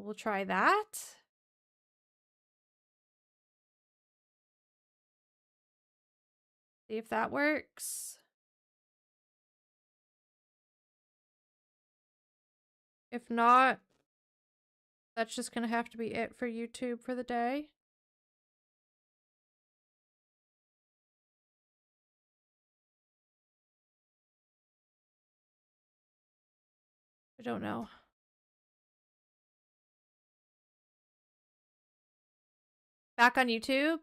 we'll try that. See if that works. If not, that's just gonna have to be it for YouTube for the day. I don't know. Back on YouTube?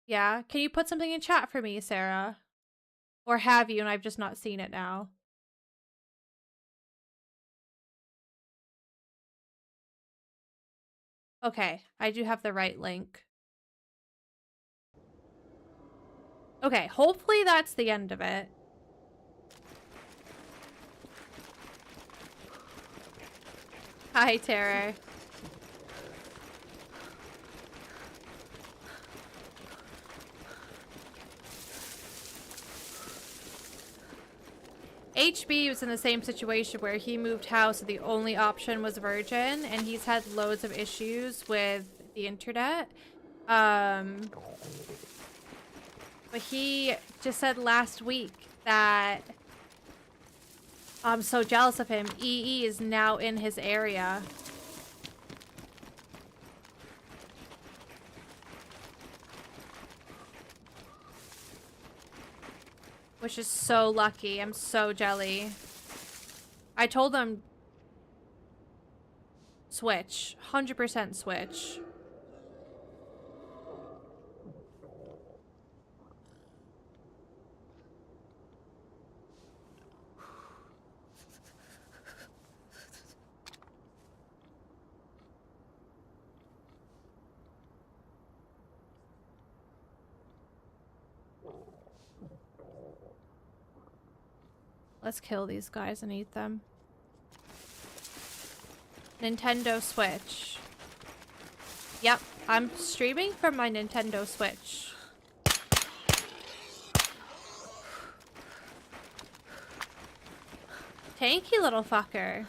Yeah. Can you put something in chat for me, Sarah? Or have you and I've just not seen it now? Okay, I do have the right link. Okay, hopefully that's the end of it. Hi, Terror. HB was in the same situation where he moved house and the only option was Virgin, and he's had loads of issues with the internet. But he just said last week that I'm so jealous of him. EE is now in his area. Which is so lucky. I'm so jelly. I told them switch. 100% switch. Let's kill these guys and eat them. Nintendo Switch. Yep, I'm streaming from my Nintendo Switch. Tanky little fucker.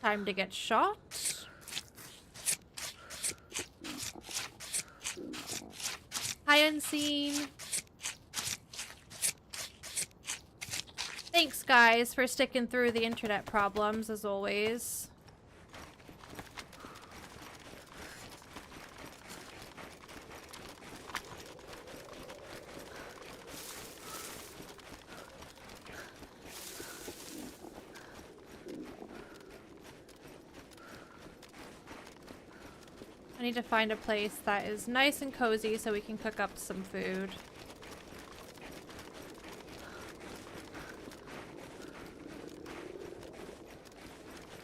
Time to get shot. Hi, Unseen. Thanks, guys, for sticking through the internet problems, as always. I need to find a place that is nice and cozy so we can cook up some food.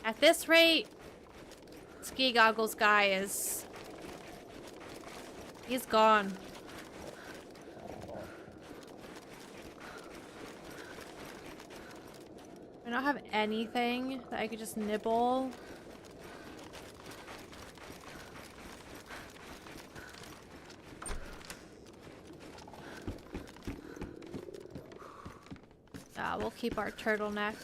At this rate, Ski Goggles guy is... he's gone. I don't have anything that I could just nibble. We'll keep our turtleneck.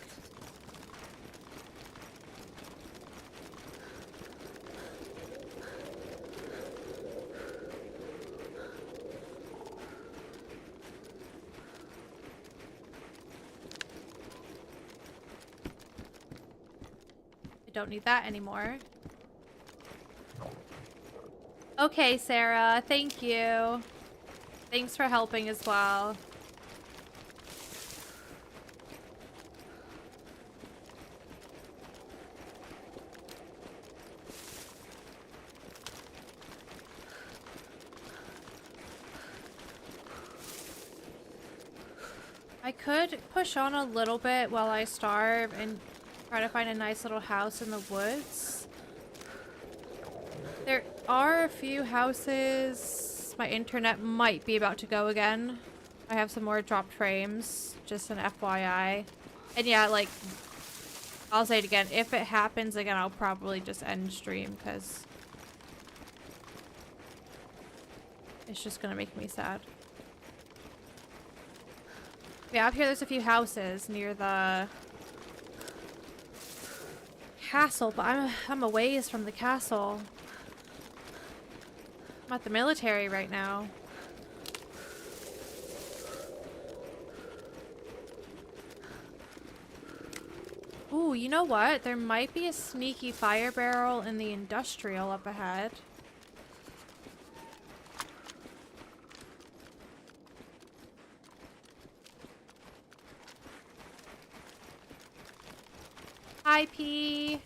I don't need that anymore. Okay, Sarah, thank you. Thanks for helping as well. I could push on a little bit while I starve and try to find a nice little house in the woods. There are a few houses. My internet might be about to go again. I have some more dropped frames, just an FYI. And yeah, like, I'll say it again, if it happens again, I'll probably just end stream because it's just gonna make me sad. Yeah, up here there's a few houses near the castle, but I'm a ways from the castle. I'm at the military right now. Ooh, you know what? There might be a sneaky fire barrel in the industrial up ahead. Hi, P.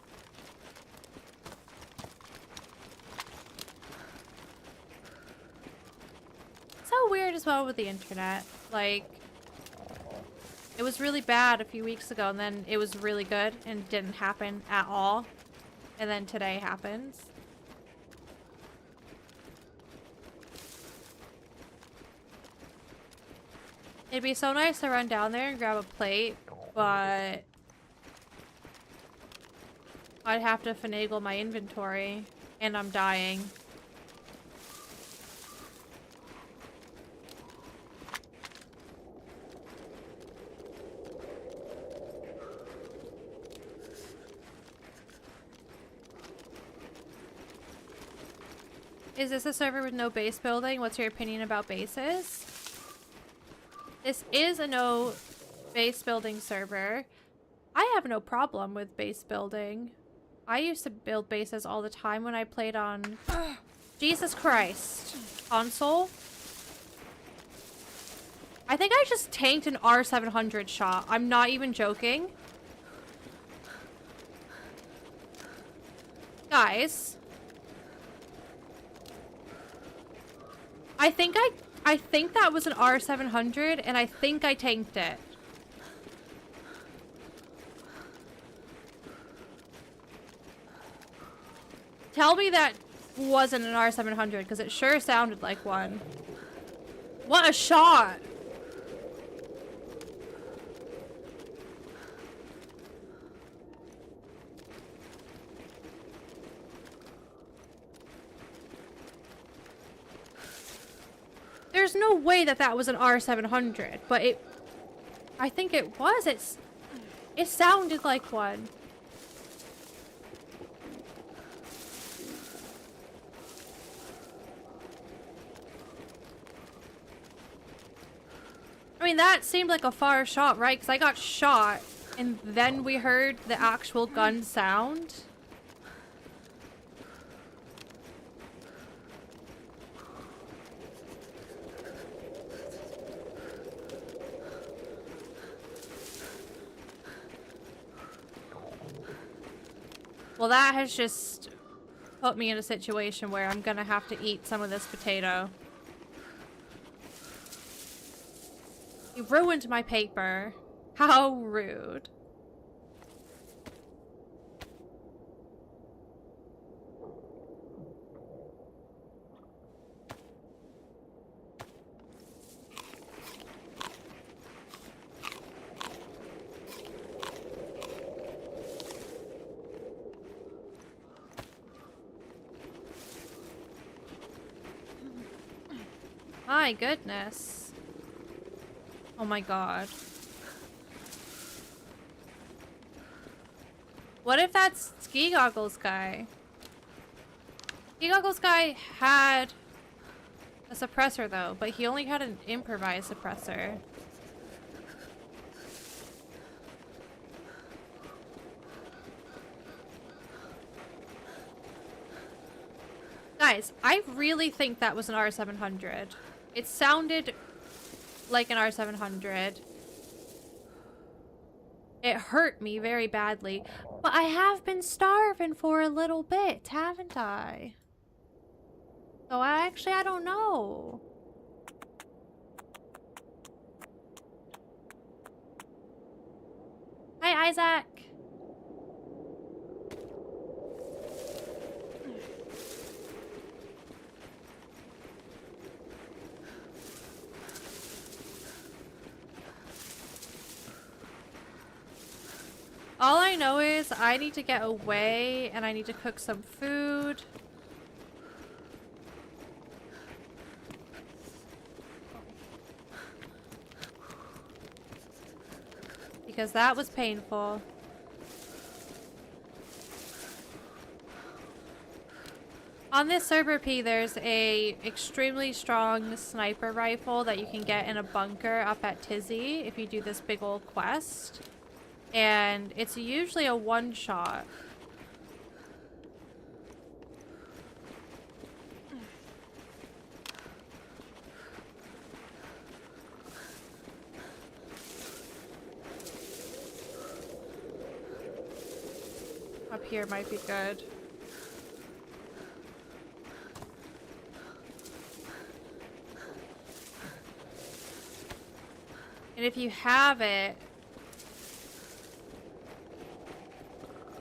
So weird as well with the internet. Like, it was really bad a few weeks ago, and then it was really good and didn't happen at all. And then today happens. It'd be so nice to run down there and grab a plate, but I'd have to finagle my inventory, and I'm dying. Is this a server with no base building? What's your opinion about bases? This is a no base building server. I have no problem with base building. I used to build bases all the time when I played on Jesus Christ console. I think I just tanked an R700 shot. I'm not even joking. Guys. I think that was an R700 and I think I tanked it. Tell me that wasn't an R700 because it sure sounded like one. What a shot! There's no way that that was an R700, but I think it was. It sounded like one. I mean, that seemed like a far shot, right? Because I got shot, and then we heard the actual gun sound. Well, that has just put me in a situation where I'm gonna have to eat some of this potato. You ruined my paper. How rude. My goodness. Oh my god. What if that's Ski Goggles guy? Ski Goggles guy had a suppressor though, but he only had an improvised suppressor. Guys, I really think that was an R700. It sounded like an R700. It hurt me very badly. But I have been starving for a little bit, haven't I? So I don't know. Hi, Isaac. All I know is I need to get away and I need to cook some food. because that was painful. On this server P, there's a extremely strong sniper rifle that you can get in a bunker up at Tizzy if you do this big old quest. And it's usually a one-shot. Up here might be good. And if you have it,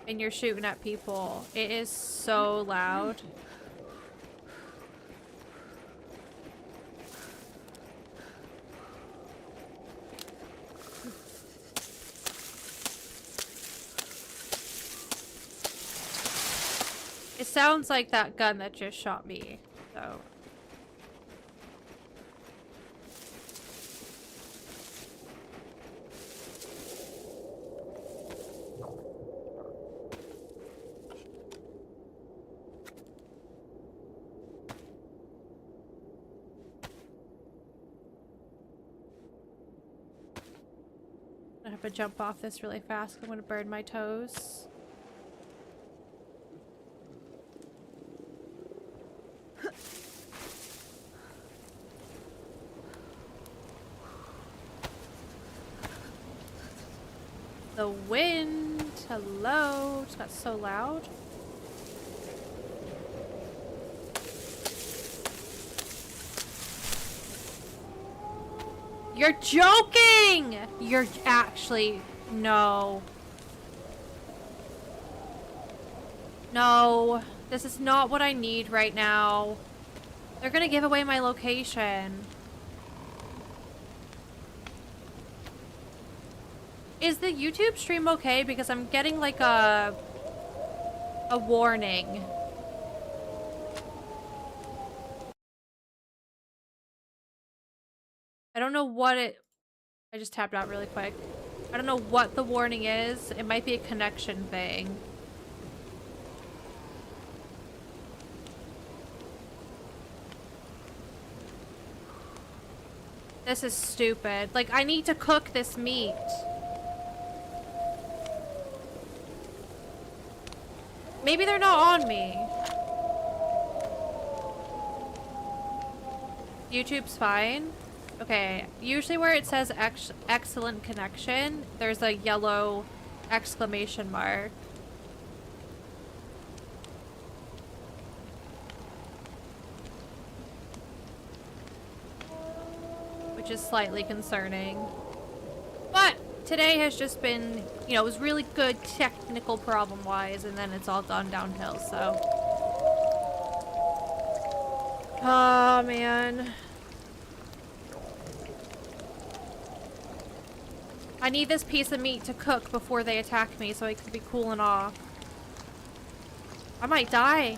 and you're shooting at people, it is so loud. It sounds like that gun that just shot me, so. I have to jump off this really fast. I'm gonna burn my toes. The wind, hello, it just got so loud. You're joking! You're actually, no. No, this is not what I need right now. They're gonna give away my location. Is the YouTube stream okay? Because I'm getting like a warning. I don't know what it... I just tapped out really quick. I don't know what the warning is. It might be a connection thing. This is stupid. Like, I need to cook this meat. Maybe they're not on me. YouTube's fine. Okay, usually where it says excellent connection, there's a yellow exclamation mark. Which is slightly concerning. But today has just been, you know, it was really good technical problem-wise, and then it's all gone downhill, so. Oh, man. I need this piece of meat to cook before they attack me so I can be cooling off. I might die.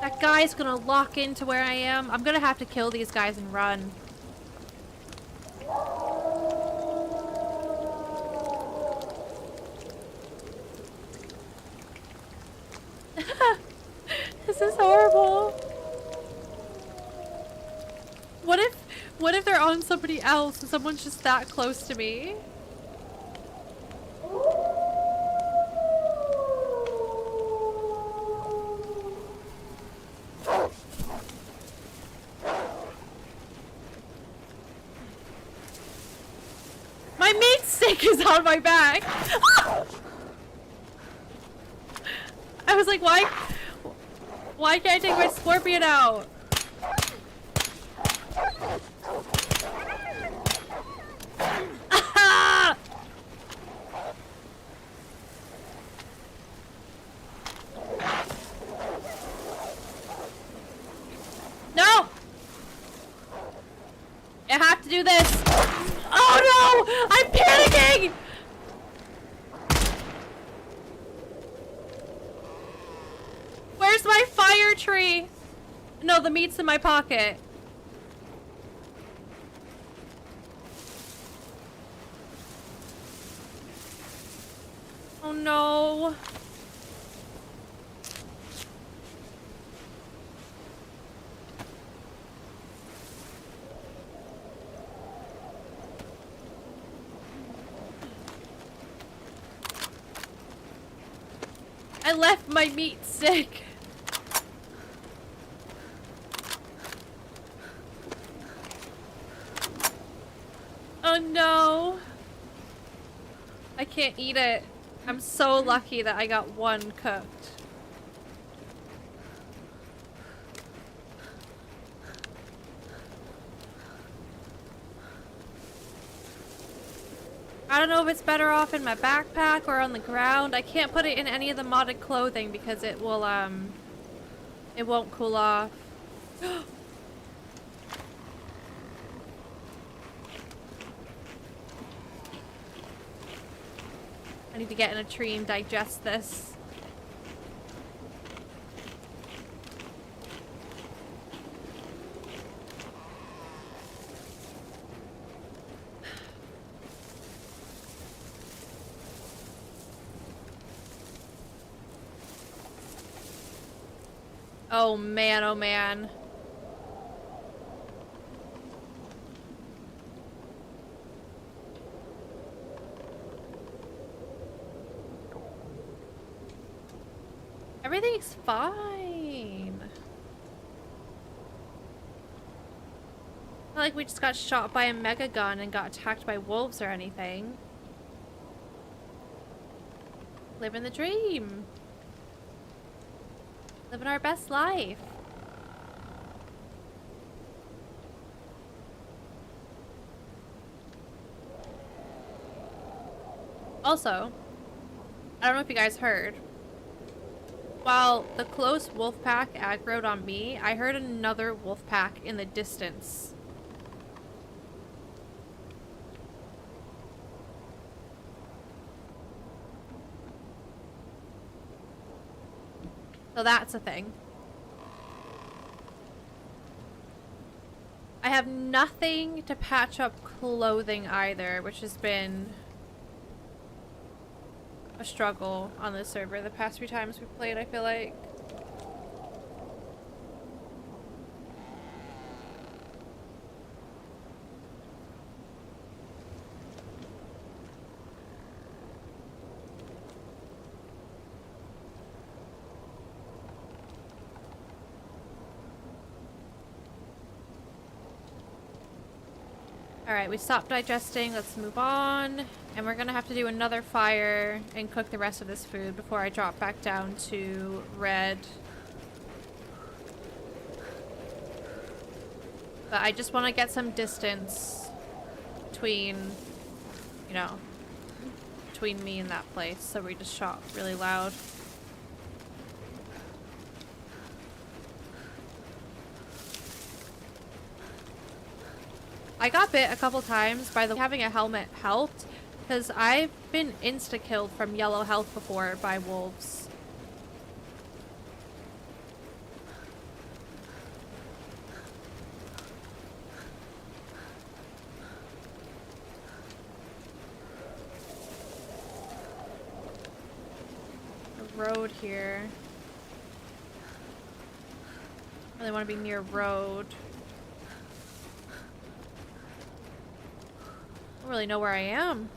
That guy's gonna lock into where I am. I'm gonna have to kill these guys and run. This is horrible. What if they're on somebody else and someone's just that close to me? My meat stick is on my back. I was like, why can't I take my scorpion out? No! I have to do this. Oh no! I'm panicking! Where's my fire tree? No, the meat's in my pocket. no. I left my meat stick. Oh no. I can't eat it. I'm so lucky that I got one cooked. I don't know if it's better off in my backpack or on the ground. I can't put it in any of the modded clothing because it will, it won't cool off. I need to get in a tree and digest this. Oh man, oh man. Everything's fine. Not like we just got shot by a mega gun and got attacked by wolves or anything. Living the dream. Living our best life. Also, I don't know if you guys heard. While the close wolf pack aggroed on me, I heard another wolf pack in the distance. So that's a thing. I have nothing to patch up clothing either, which has been a struggle on this server the past few times we've played, I feel like. Alright, we stopped digesting. Let's move on. And we're gonna have to do another fire and cook the rest of this food before I drop back down to red. But I just want to get some distance between, you know, between me and that place. So we just shot really loud. I got bit a couple times by the having a helmet helped, because I've been insta-killed from yellow health before by wolves. The road here. I really want to be near road. I don't really know where I am.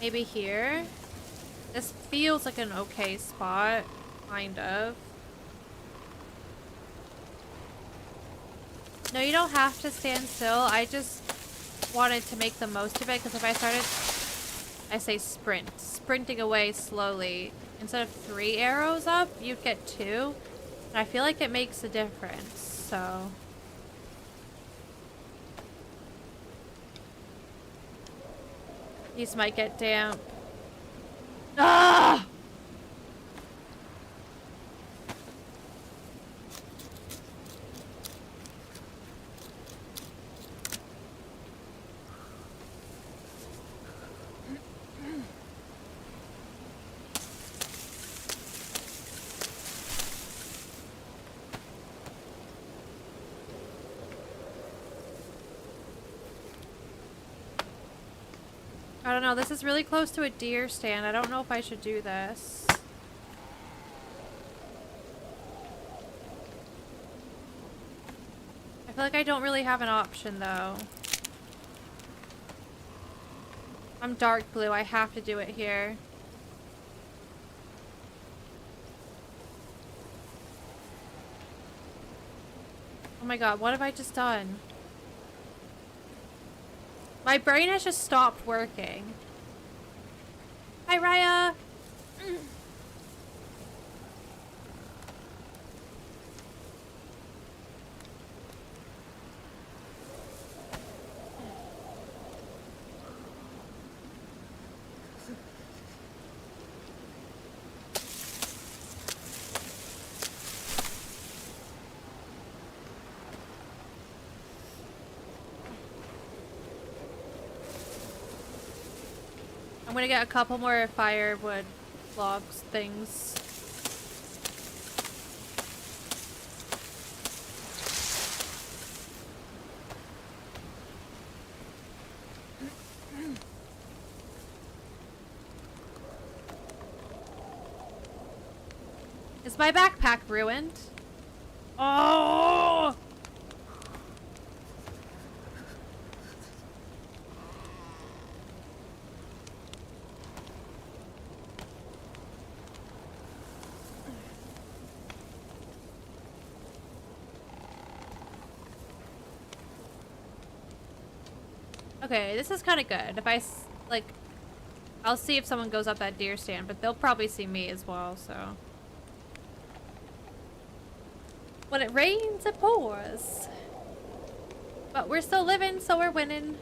Maybe here? This feels like an okay spot, kind of. No, you don't have to stand still. I just wanted to make the most of it, because if I started, I say sprinting away slowly, instead of 3 arrows up, you'd get 2. And I feel like it makes a difference, so... These might get damp. Ah! I don't know, this is really close to a deer stand. I don't know if I should do this. I feel like I don't really have an option though. I'm dark blue, I have to do it here. Oh my god, what have I just done? My brain has just stopped working. Hi, Raya! I'm gonna get a couple more firewood logs things. Is my backpack ruined? Oh! Okay, this is kind of good. If like, I'll see if someone goes up that deer stand, but they'll probably see me as well, so. When it rains, it pours. But we're still living, so we're winning.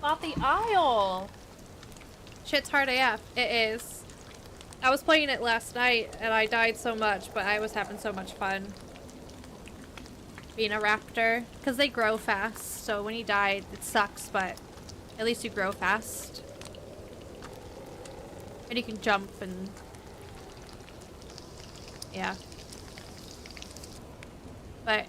Off the aisle. Shit's hard AF. It is. I was playing it last night and I died so much, but I was having so much fun being a raptor because they grow fast. So when you die, it sucks, but at least you grow fast and you can jump and yeah. But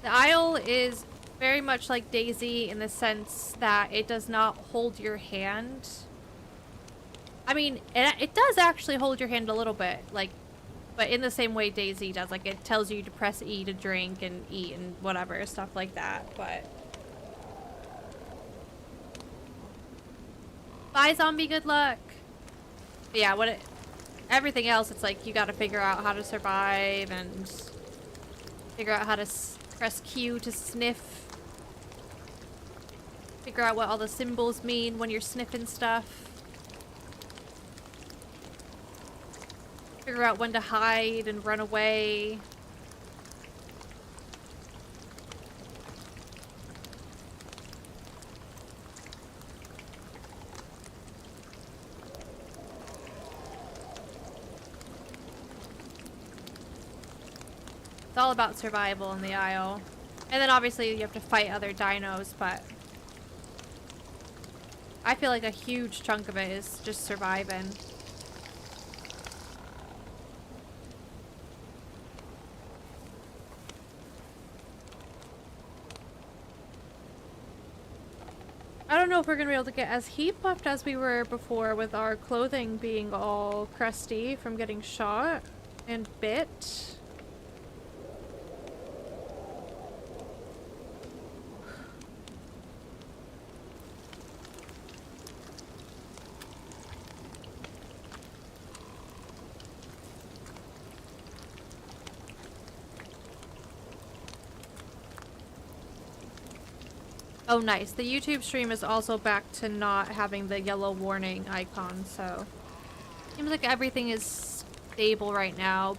the aisle is very much like DayZ in the sense that it does not hold your hand. I mean, it does actually hold your hand a little bit, like, but in the same way DayZ does. Like, it tells you to press E to drink and eat and whatever, stuff like that, but... Bye, zombie, good luck! But yeah, everything else, it's like, you gotta figure out how to survive and figure out how to press Q to sniff. Figure out what all the symbols mean when you're sniffing stuff. Figure out when to hide and run away. It's all about survival in the aisle. And then obviously you have to fight other dinos, but I feel like a huge chunk of it is just surviving. I don't know if we're gonna be able to get as heat buffed as we were before with our clothing being all crusty from getting shot and bit. Oh, nice. The YouTube stream is also back to not having the yellow warning icon, so seems like everything is stable right now.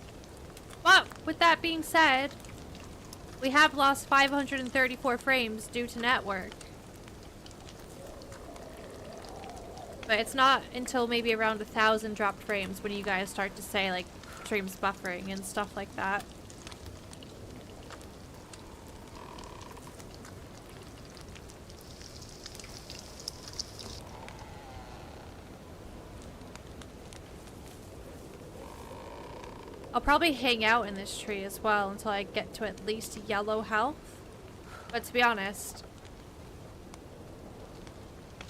But with that being said, we have lost 534 frames due to network. But it's not until maybe around 1,000 dropped frames when you guys start to say like, stream's buffering and stuff like that. I'll probably hang out in this tree as well until I get to at least yellow health. But to be honest,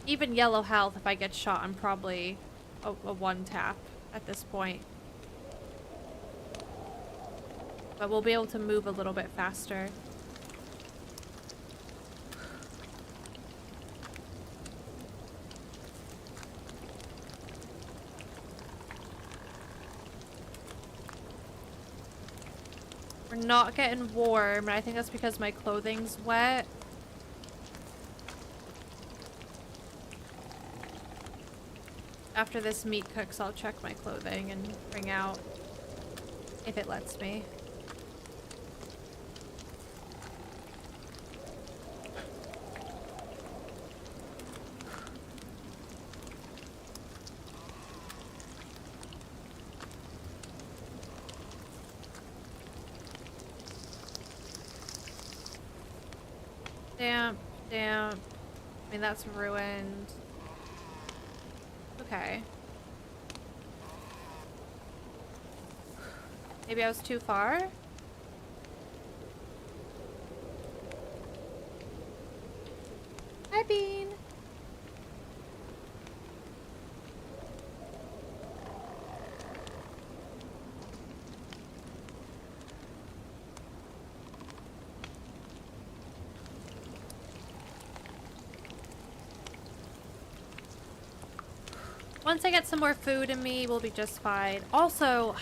even yellow health, if I get shot, I'm probably a one tap at this point. But we'll be able to move a little bit faster. We're not getting warm, and I think that's because my clothing's wet. After this meat cooks, I'll check my clothing and bring out if it lets me. Damp, damp. I mean, that's ruined. Okay. Maybe I was too far? Hi, Bean. Once I get some more food in me, we'll be just fine. Also,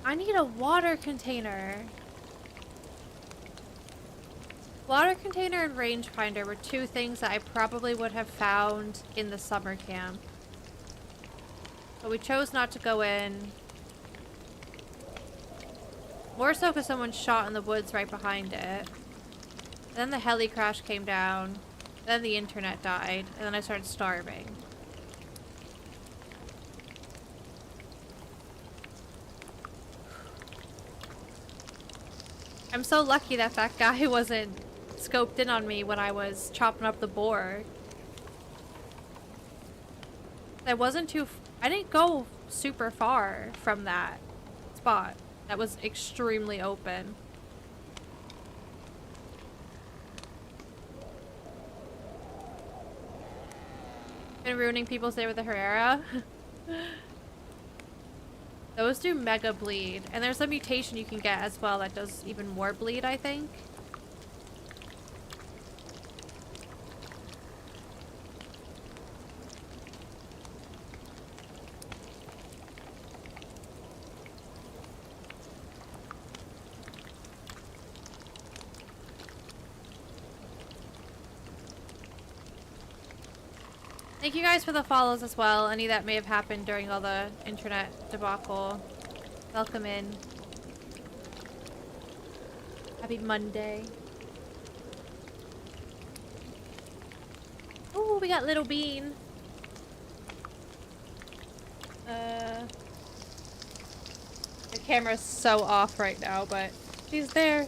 I need a water container. Water container and rangefinder were two things that I probably would have found in the summer camp. But we chose not to go in. More so because someone shot in the woods right behind it. Then the heli crash came down. Then the internet died, and then I started starving. I'm so lucky that that guy wasn't scoped in on me when I was chopping up the boar. I didn't go super far from that spot. That was extremely open. Been ruining people's day with the Herrera. Those do mega bleed. And there's a mutation you can get as well that does even more bleed, I think. Thank you guys for the follows as well. Any that may have happened during all the internet debacle. Welcome in. Happy Monday. Oh, we got Little Bean. The camera's so off right now, but she's there.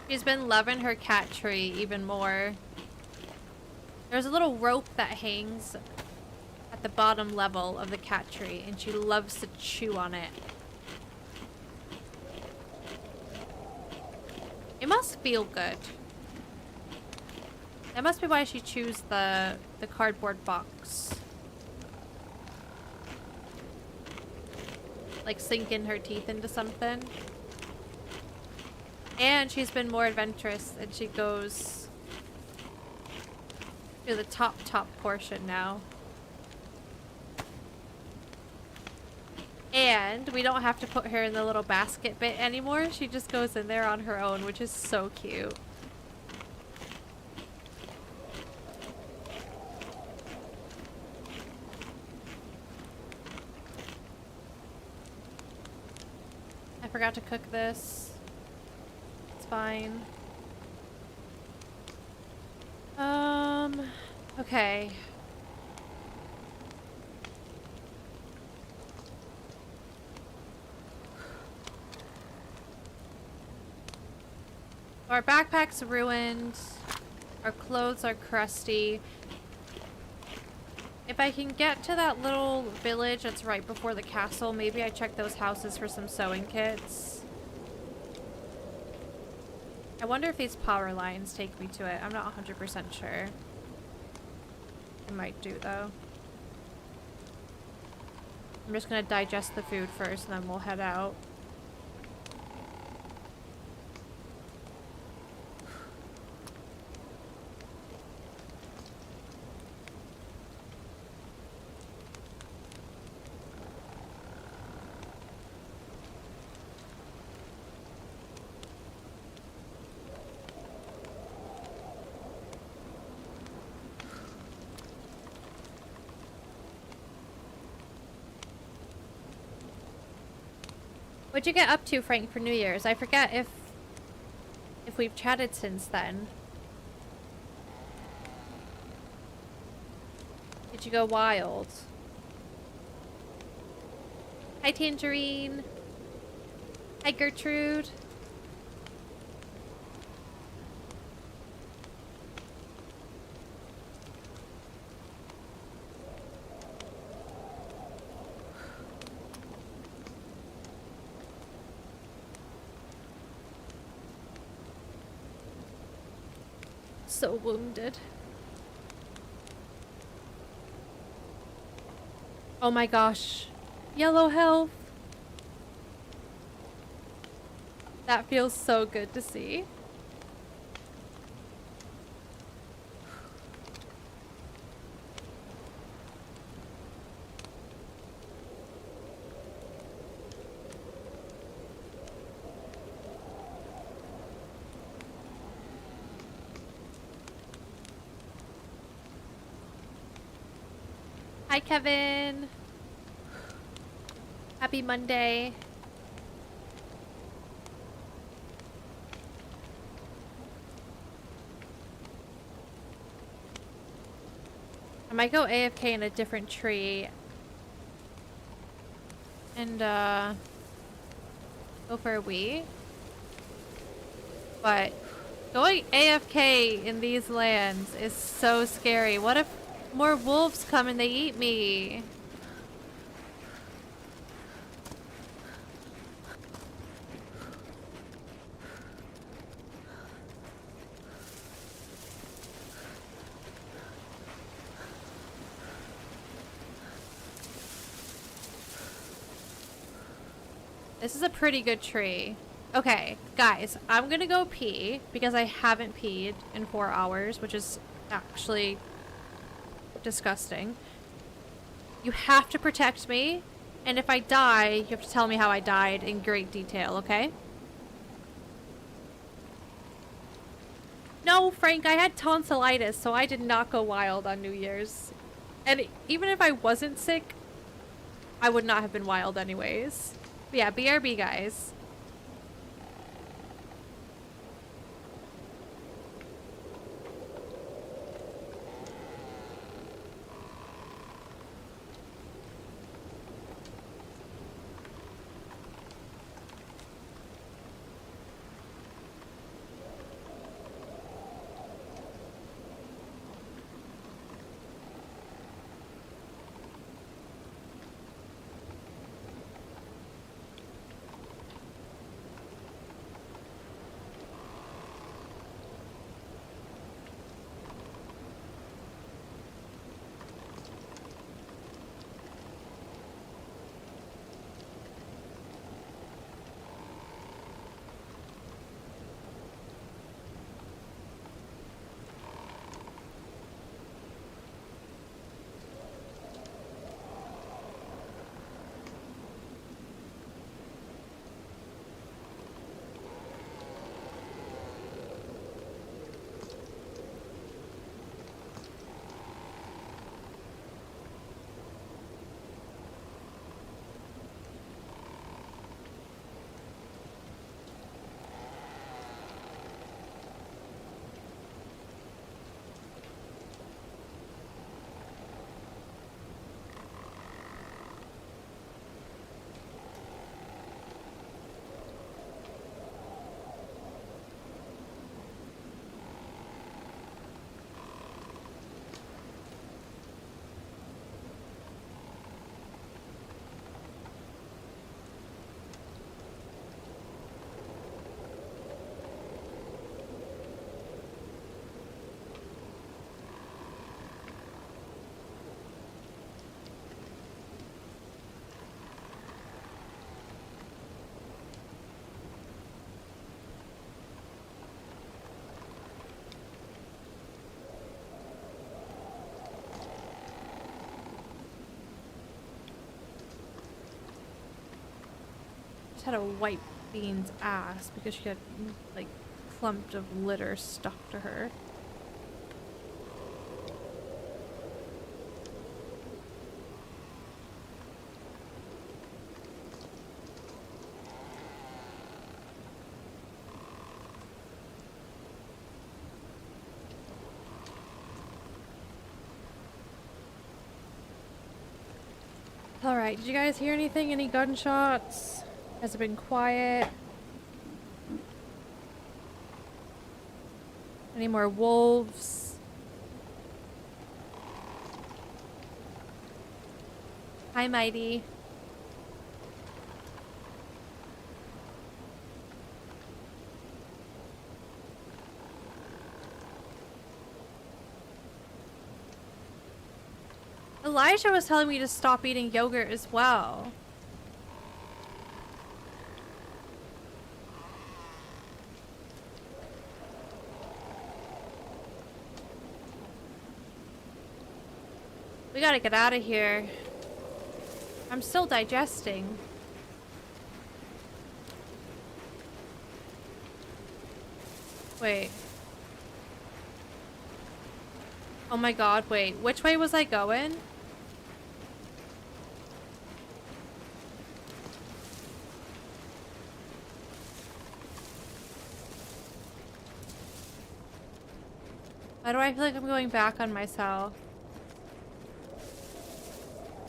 She's been loving her cat tree even more. There's a little rope that hangs at the bottom level of the cat tree, and she loves to chew on it. It must feel good. That must be why she chews the cardboard box. Like sinking her teeth into something. And she's been more adventurous, and she goes to the top portion now. And we don't have to put her in the little basket bit anymore. She just goes in there on her own, which is so cute. I forgot to cook this. It's fine. Okay. Our backpack's ruined. Our clothes are crusty. If I can get to that little village that's right before the castle, maybe I check those houses for some sewing kits. I wonder if these power lines take me to it. I'm not 100% sure. I might do, though. I'm just gonna digest the food first, and then we'll head out. What'd you get up to, Frank, for New Year's? I forget if we've chatted since then. Did you go wild? Hi, Tangerine. Hi, Gertrude. So wounded. Oh my gosh. Yellow health. That feels so good to see. Hi, Kevin. Happy Monday. I might go AFK in a different tree and go for a wee. But going AFK in these lands is so scary. What if more wolves come and they eat me? This is a pretty good tree. Okay, guys, I'm gonna go pee because I haven't peed in 4 hours, which is actually disgusting. You have to protect me, and if I die, you have to tell me how I died in great detail, okay? No, Frank, I had tonsillitis, so I did not go wild on New Year's. And even if I wasn't sick, I would not have been wild anyways. But yeah, BRB, guys. just had to wipe Bean's ass because she had like clump of litter stuck to her. Alright, did you guys hear anything? Any gunshots? Has it been quiet? Any more wolves? Hi, Mighty. Elijah was telling me to stop eating yogurt as well. We gotta get out of here. I'm still digesting. Wait. Oh my god, wait. Which way was I going? Why do I feel like I'm going back on myself?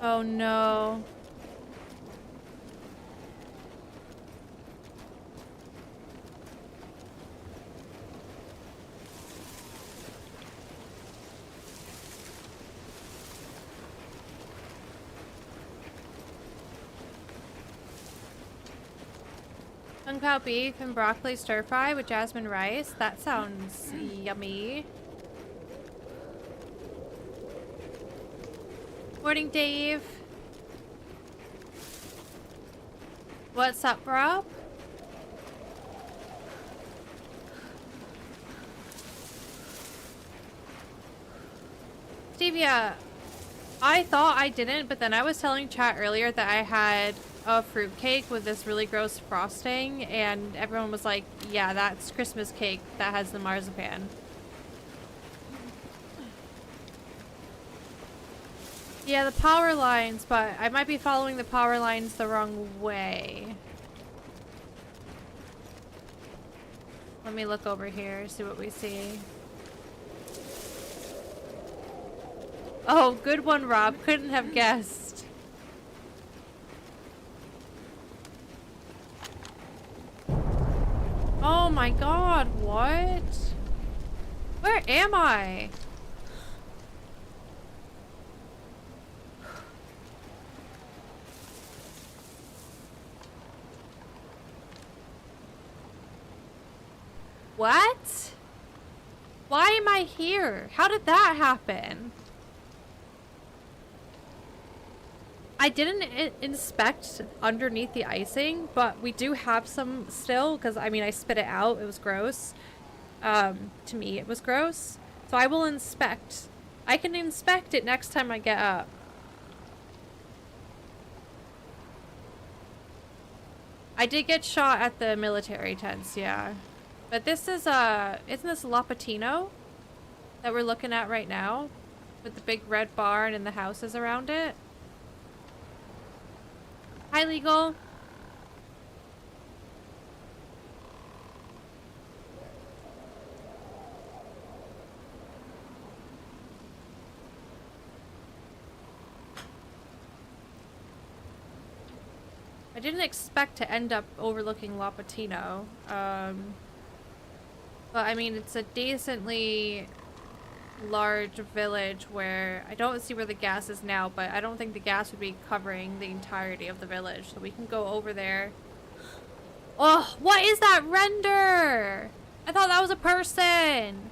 Oh no. Kung Pao beef and broccoli stir fry with jasmine rice. That sounds yummy. Morning, Dave. What's up, bro? Stevia, I thought I didn't, but then I was telling chat earlier that I had a fruitcake with this really gross frosting, and everyone was like, yeah, that's Christmas cake that has the marzipan. Yeah, the power lines, but I might be following the power lines the wrong way. Let me look over here, see what we see. Oh, good one, Rob. Couldn't have guessed. Oh my god, what? Where am I? What? Why am I here? How did that happen? I didn't inspect underneath the icing, but we do have some still, because I mean I spit it out. It was gross. To me it was gross. So I will inspect. I can inspect it next time I get up. I did get shot at the military tents, yeah. But this is, isn't this Lapatino that we're looking at right now? With the big red barn and the houses around it? Hi, Legal. I didn't expect to end up overlooking Lapatino. But I mean, it's a decently large village where I don't see where the gas is now, but I don't think the gas would be covering the entirety of the village, so we can go over there. Oh, what is that render? I thought that was a person.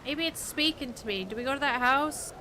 Maybe it's speaking to me. Do we go to that house?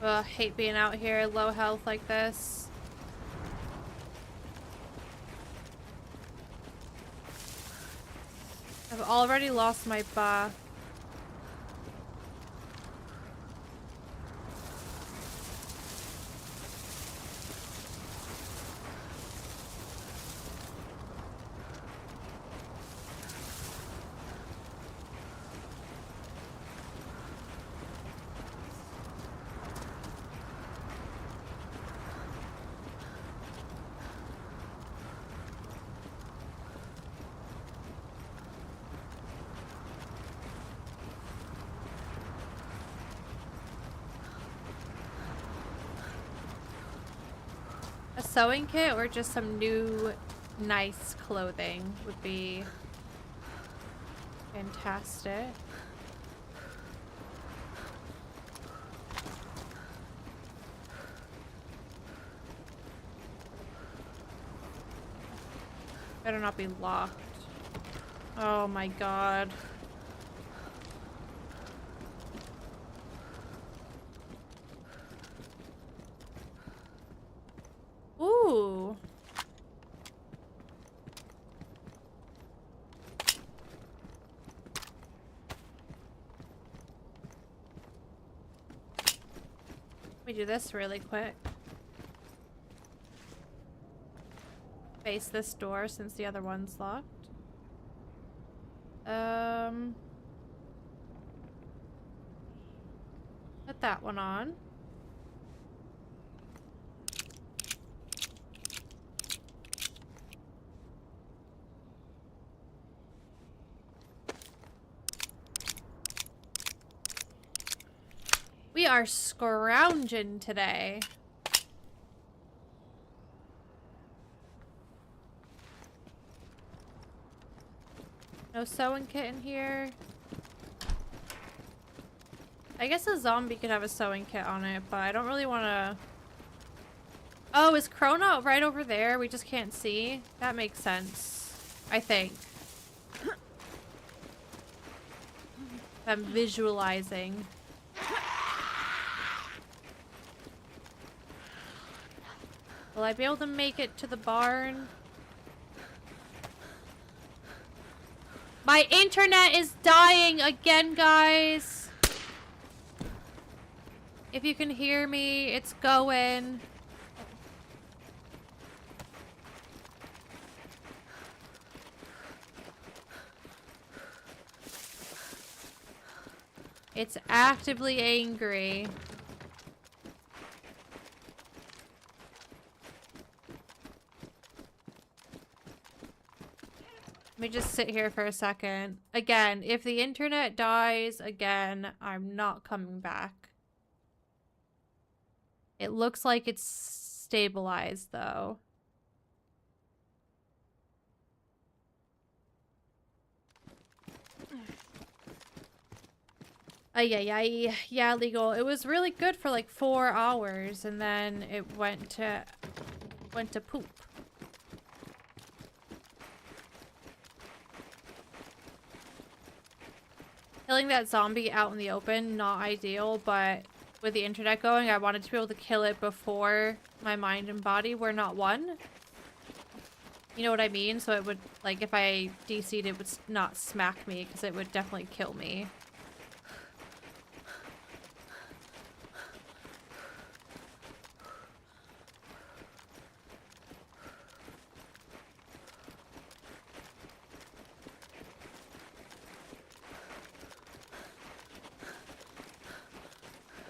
Ugh, hate being out here low health like this. I've already lost my buff. A sewing kit or just some new nice clothing would be fantastic. Better not be locked. Oh my god. Ooh. Let me do this really quick. Face this door since the other one's locked. Put that one on. We are scrounging today. No sewing kit in here. I guess a zombie could have a sewing kit on it, but I don't really want to... Oh, is Krona right over there? We just can't see? That makes sense. I think. I'm visualizing. Will I be able to make it to the barn? My internet is dying again, guys. If you can hear me, it's going. It's actively angry. Let me just sit here for a second. Again, if the internet dies again, I'm not coming back. It looks like it's stabilized, though. Ay. Yeah, legal. It was really good for like 4 hours, and then it went to poop. Killing that zombie out in the open, not ideal, but with the internet going, I wanted to be able to kill it before my mind and body were not one. You know what I mean? So it would, like, if I DC'd, it would not smack me, because it would definitely kill me.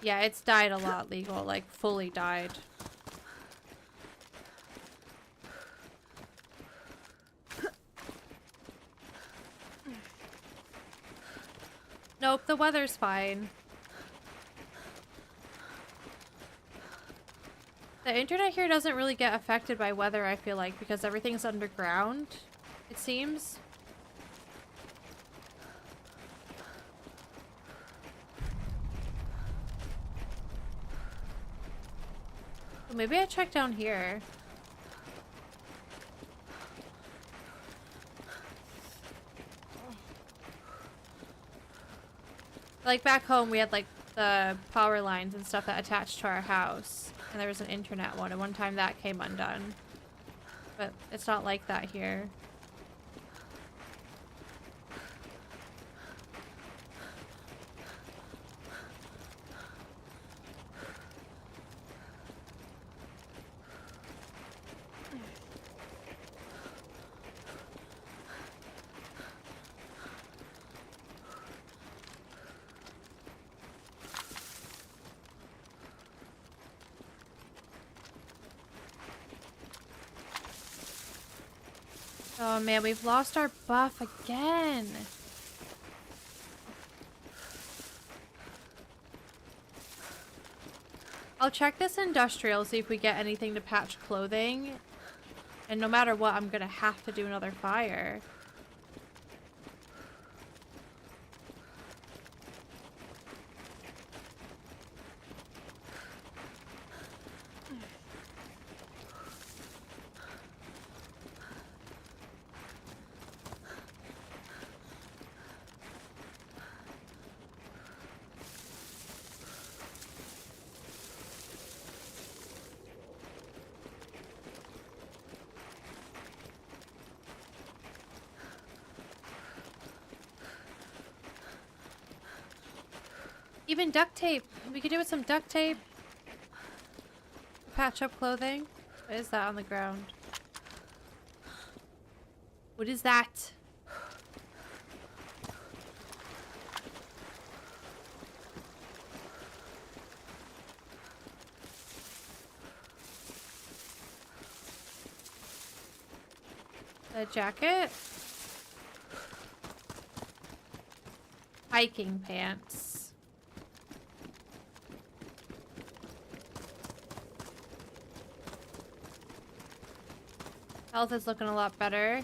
Yeah, it's died a lot, legal. Like, fully died. Nope, the weather's fine. The internet here doesn't really get affected by weather, I feel like, because everything's underground, it seems. Maybe I check down here. Like back home we had like the power lines and stuff that attached to our house. And there was an internet one, and one time that came undone. But it's not like that here. Oh man, we've lost our buff again. I'll check this industrial, see if we get anything to patch clothing. And no matter what, I'm gonna have to do another fire. Even duct tape. We could do with some duct tape. Patch up clothing. What is that on the ground? What is that? A jacket? Hiking pants. Health is looking a lot better.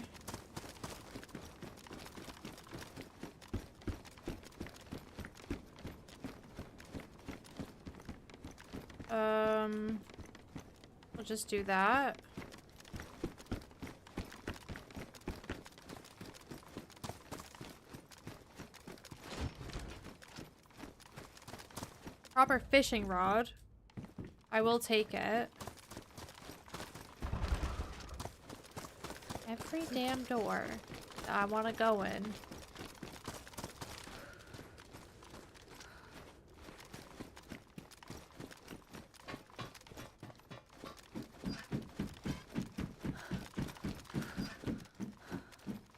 We'll just do that. Proper fishing rod. I will take it. Every damn door that I want to go in.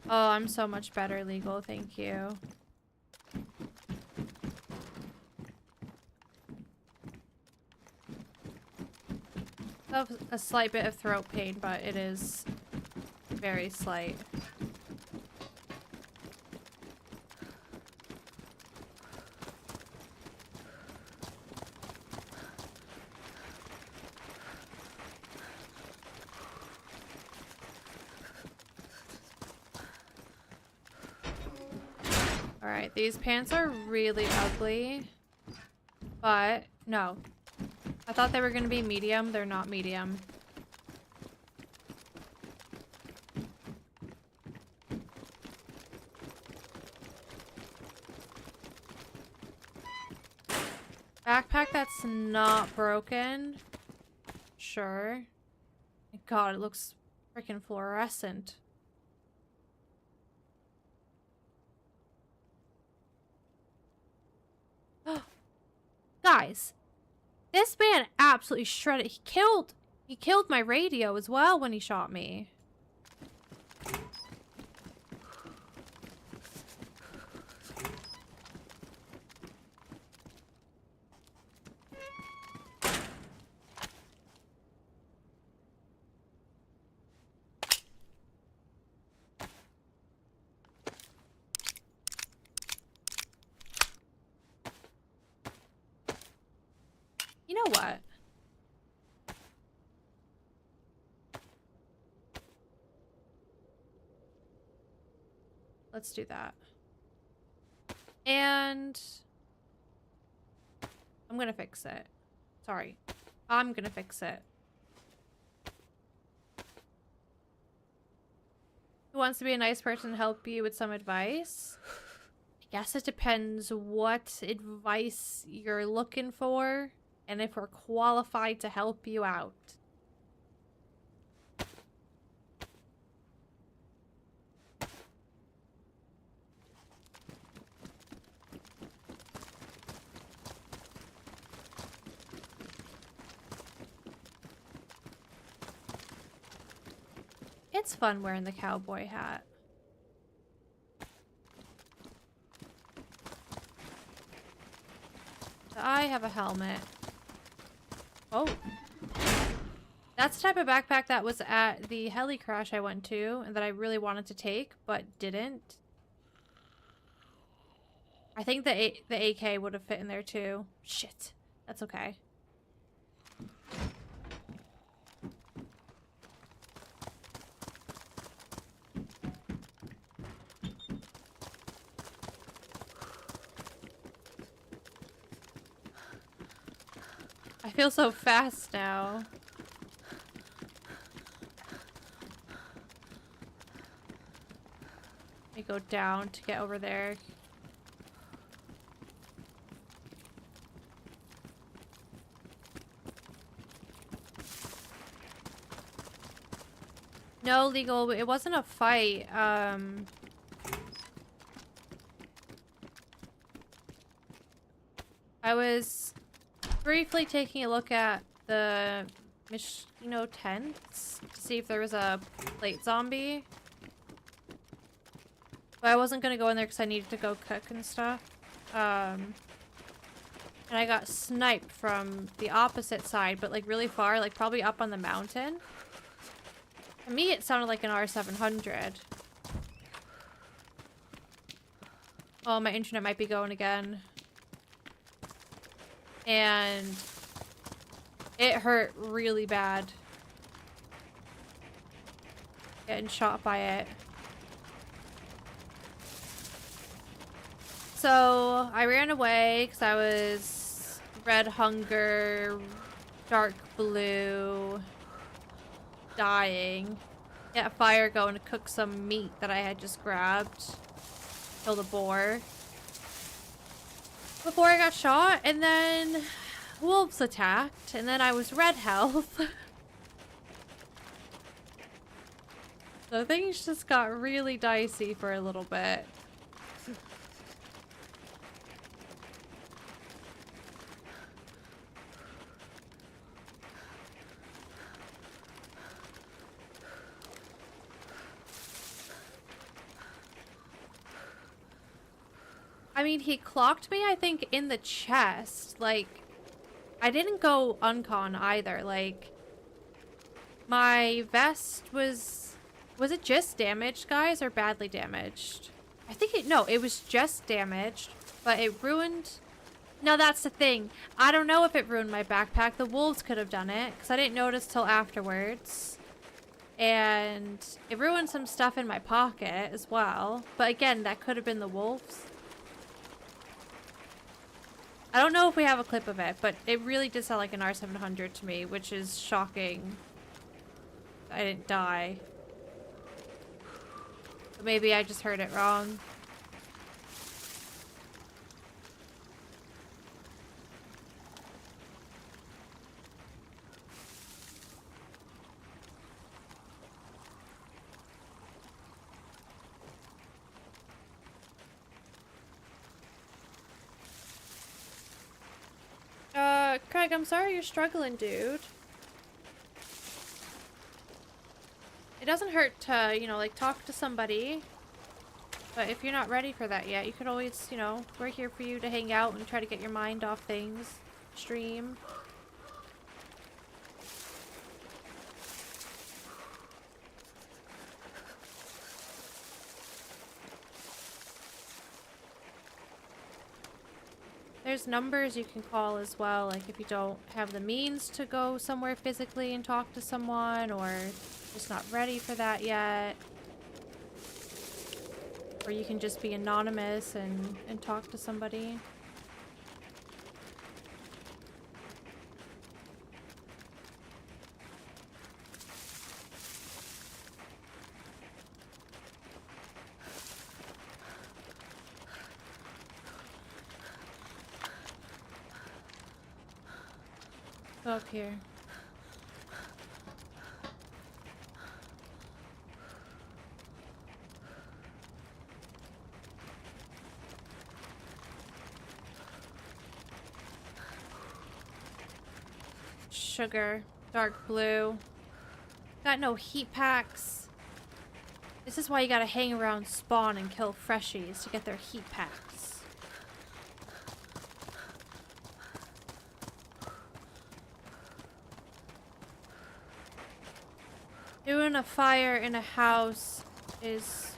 Oh, I'm so much better, legal. Thank you. I have a slight bit of throat pain, but it is very slight. Alright, these pants are really ugly. But, no. I thought they were going to be medium. They're not medium. Backpack that's not broken. Sure. My God, it looks freaking fluorescent. Guys, this man absolutely shredded. He killed my radio as well when he shot me. You know what? Let's do that. And I'm gonna fix it. Sorry. I'm gonna fix it. Who wants to be a nice person and help you with some advice? Guess it depends what advice you're looking for and if we're qualified to help you out. It's fun wearing the cowboy hat. I have a helmet. Oh. That's the type of backpack that was at the heli crash I went to and that I really wanted to take, but didn't. I think the AK would have fit in there too. Shit. That's okay. I feel so fast now. Let me go down to get over there. No, legal. It wasn't a fight. I was briefly taking a look at the Machino tents to see if there was a plate zombie. But I wasn't gonna go in there because I needed to go cook and stuff. And I got sniped from the opposite side, but like really far, like probably up on the mountain. To me, it sounded like an R700. Oh, my internet might be going again. And it hurt really bad. Getting shot by it. So I ran away because I was red hunger, dark blue, dying. Get a fire going to cook some meat that I had just grabbed. Kill the boar. Before I got shot, and then wolves attacked, and then I was red health. So things just got really dicey for a little bit. I mean, he clocked me, I think, in the chest. Like, I didn't go uncon either. Like, my vest was it just damaged, guys, or badly damaged? I think it was just damaged, but it ruined... No, that's the thing. I don't know if it ruined my backpack. The wolves could have done it, because I didn't notice till afterwards. And it ruined some stuff in my pocket as well. But again, that could have been the wolves. I don't know if we have a clip of it, but it really did sound like an R700 to me, which is shocking. I didn't die. But maybe I just heard it wrong. Craig, I'm sorry you're struggling, dude. It doesn't hurt to, you know, like, talk to somebody. But if you're not ready for that yet, you could always, you know, we're here for you to hang out and try to get your mind off things. Stream. There's numbers you can call as well, like if you don't have the means to go somewhere physically and talk to someone, or just not ready for that yet. Or you can just be anonymous and talk to somebody. Go up here. Sugar. Dark blue. Got no heat packs. This is why you gotta hang around spawn and kill freshies to get their heat packs. Doing a fire in a house is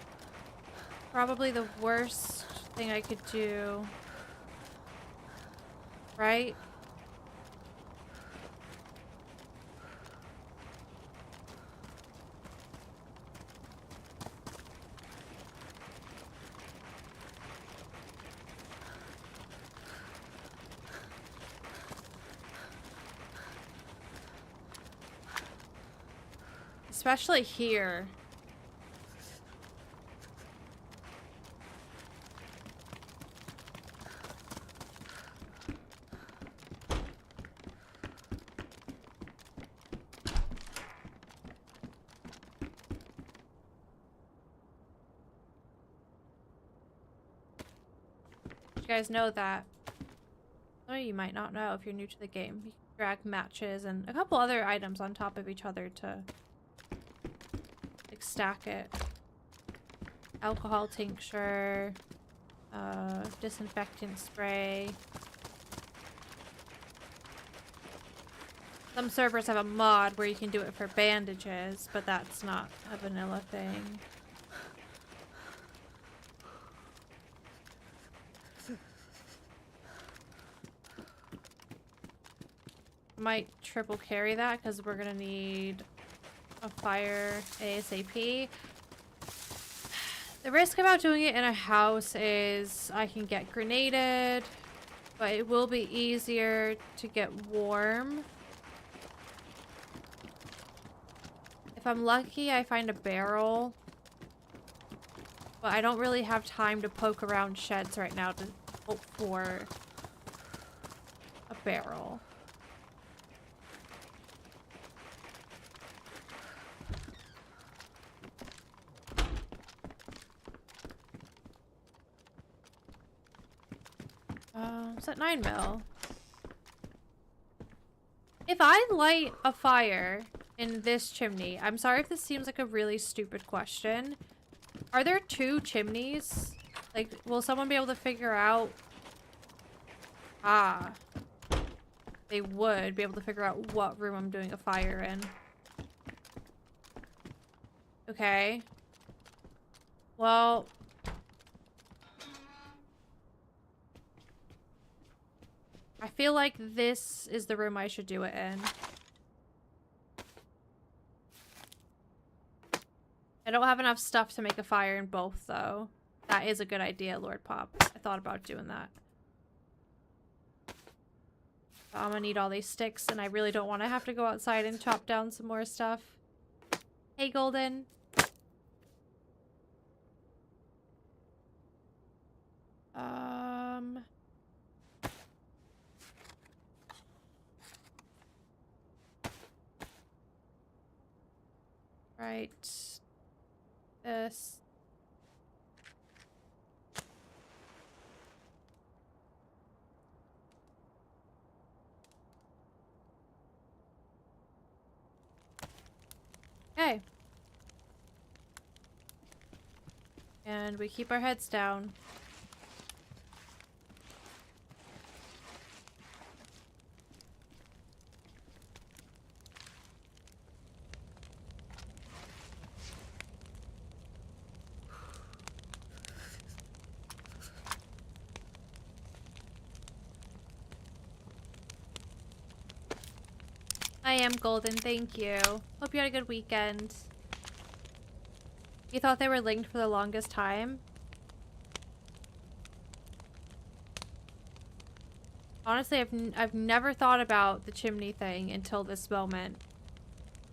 probably the worst thing I could do. Right? Especially here. You guys know that. Some of you might not know if you're new to the game. You can drag matches and a couple other items on top of each other to like stack it. Alcohol tincture, disinfectant spray. Some servers have a mod where you can do it for bandages, but that's not a vanilla thing. Might triple carry that because we're gonna need a fire ASAP. The risk about doing it in a house is I can get grenaded, but it will be easier to get warm. If I'm lucky, I find a barrel, but I don't really have time to poke around sheds right now to hope for a barrel. It's at 9 mil. If I light a fire in this chimney, I'm sorry if this seems like a really stupid question. Are there 2 chimneys? Like, will someone be able to figure out? Ah. They would be able to figure out what room I'm doing a fire in. Okay. Well... I feel like this is the room I should do it in. I don't have enough stuff to make a fire in both, though. That is a good idea, Lord Pop. I thought about doing that. But I'm gonna need all these sticks, and I really don't want to have to go outside and chop down some more stuff. Hey, Golden. Right. This. Okay. And we keep our heads down. I am Golden, thank you. Hope you had a good weekend. You thought they were linked for the longest time? Honestly, I've never thought about the chimney thing until this moment.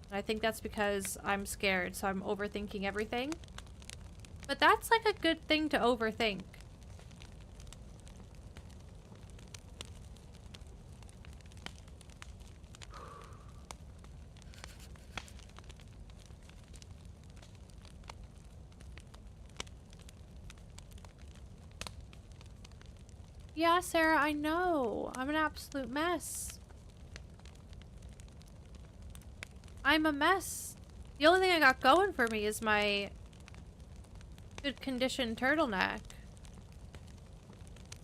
And I think that's because I'm scared, so I'm overthinking everything. But that's like a good thing to overthink. Yeah, Sarah, I know. I'm an absolute mess. I'm a mess. The only thing I got going for me is my good condition turtleneck.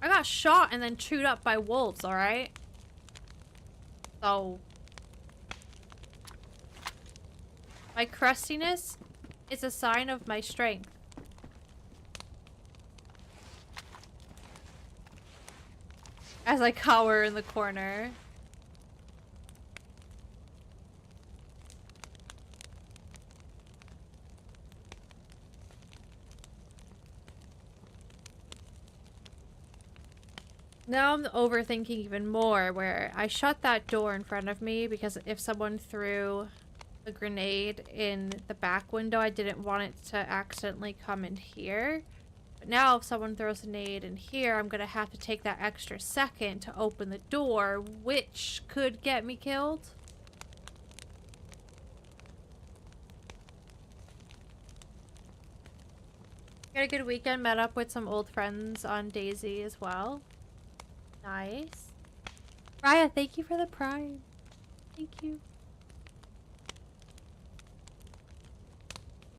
I got shot and then chewed up by wolves, alright? So... my crustiness is a sign of my strength. As I cower in the corner. Now I'm overthinking even more, where I shut that door in front of me because if someone threw a grenade in the back window, I didn't want it to accidentally come in here. But now if someone throws a grenade in here, I'm gonna have to take that extra second to open the door, which could get me killed. Had a good weekend, met up with some old friends on DayZ as well. Nice. Raya, thank you for the prime. Thank you.